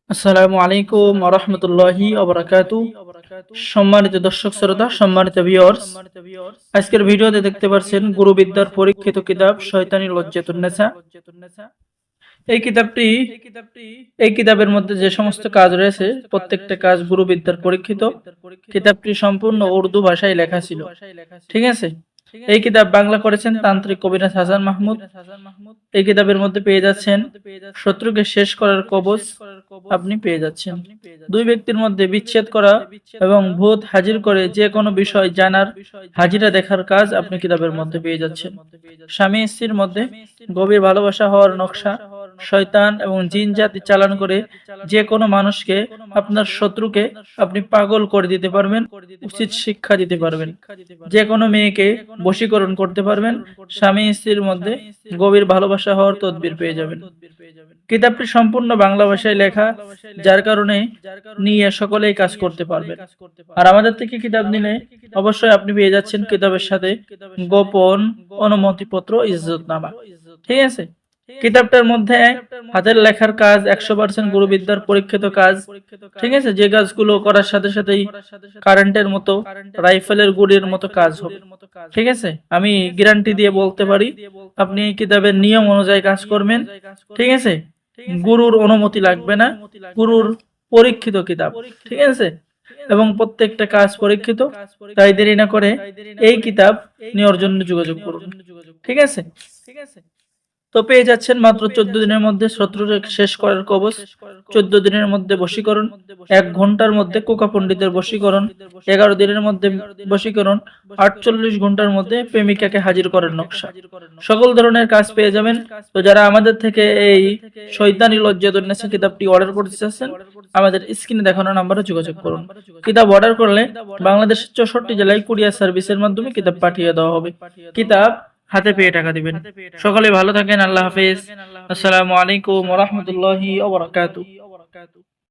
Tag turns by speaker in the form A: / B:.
A: আসসালামু আলাইকুম ওয়া রাহমাতুল্লাহি ওয়া বারাকাতুহু। সম্মানিত দর্শক শ্রোতা, সম্মানিত ভিউয়ার্স, আজকের ভিডিওতে দেখতে পাচ্ছেন গুরুবিদ্যার পরীক্ষিত কিতাব শয়তানি লজ্জাতুন নেসা। এই কিতাবটি এই কিতাবের মধ্যে যে সমস্ত কাজ রয়েছে প্রত্যেকটা কাজ গুরুবিদ্যার পরীক্ষিত। কিতাবটি সম্পূর্ণ উর্দু ভাষায় লেখা ছিল। ঠিক আছে, এই কিতাব বাংলা করেছেন তান্ত্রিক কবিরাজ হাসান মাহমুদ। এই কিতাবের মধ্যে পেয়ে যাচ্ছেন শত্রুকে শেষ করার কবচ, আপনি পেয়ে যাচ্ছেন দুই ব্যক্তির মধ্যে বিচ্ছেদ করা এবং ভূত হাজির করে যে কোনো বিষয় জানার হাজিরা দেখার কাজ আপনি কিতাবের মধ্যে পেয়ে যাচ্ছেন। স্বামী স্ত্রীর মধ্যে গভীর ভালোবাসা হওয়ার নকশা, শয়তান এবং জিন জাতি চালান করে যে কোনো মানুষকে, আপনার শত্রুকে আপনি পাগল করে দিতে পারবেন, উচিত শিক্ষা দিতে পারবেন, যে কোনো মেয়েকে বশীকরণ করতে পারবেন, স্বামী স্ত্রীর মধ্যে গভীর ভালোবাসা হওয়ার তদবির পেয়ে যাবেন। কিতাবটি সম্পূর্ণ বাংলা ভাষায় লেখা, যার কারণে নিয়ে সকলেই কাজ করতে পারবেন। আর আমাদের থেকে কিতাব নিলে অবশ্যই আপনি পেয়ে যাচ্ছেন কিতাবের সাথে গোপন অনুমতিপত্র, ইজ্জতনামা। ঠিক আছে, কিতাবটার মধ্যে হাতের লেখার কাজ 100% গুরুবিদ্যার পরীক্ষিত কাজ। ঠিক আছে, যে কাজগুলো করার সাথে সাথেই কারেন্টের মতো, রাইফেলের গুলির মতো কাজ হবে। ঠিক আছে, আমি গ্যারান্টি দিয়ে বলতে পারি আপনি এই কিতাবের নিয়ম অনুযায়ী কাজ করবেন। ঠিক আছে, গুরুর অনুমতি লাগবে না, গুরুর পরীক্ষিত কিতাব। ঠিক আছে, এবং প্রত্যেকটা কাজ পরীক্ষিত। তাই দেরি না করে এই কিতাব নেওয়ার জন্য যোগাযোগ করুন। ঠিক আছে, তো পেয়ে যাচ্ছেন মাত্র 14 দিনের মধ্যে শত্রুকে শেষ করার কবচ, 14 দিনের মধ্যে বশীকরণ, 1 ঘন্টার মধ্যে কোকা পণ্ডিতের বশীকরণ, 11 দিনের মধ্যে বশীকরণ, 48 ঘন্টার মধ্যে প্রেমিকাকে হাজির করার নকশা, সকল ধরনের কাজ পেয়ে যাবেন। তো যারা আমাদের থেকে এই শয়তানি লজ্জাতুন নেসা কিতাবটি অর্ডার করতে চাচ্ছেন, আমাদের স্ক্রিনে দেখানো নম্বরে যোগাযোগ করুন। কিতাব অর্ডার করলে বাংলাদেশের 64 জেলায় কুরিয়ার সার্ভিসের মাধ্যমে কিতাব পাঠিয়ে দেওয়া হবে। কিতাব হাতে পেয়ে টাকা দিবেন। সকলে ভালো থাকেন। আল্লাহ হাফেজ। আসসালামু আলাইকুম ওয়া রাহমাতুল্লাহি ওয়া বারাকাতুহু।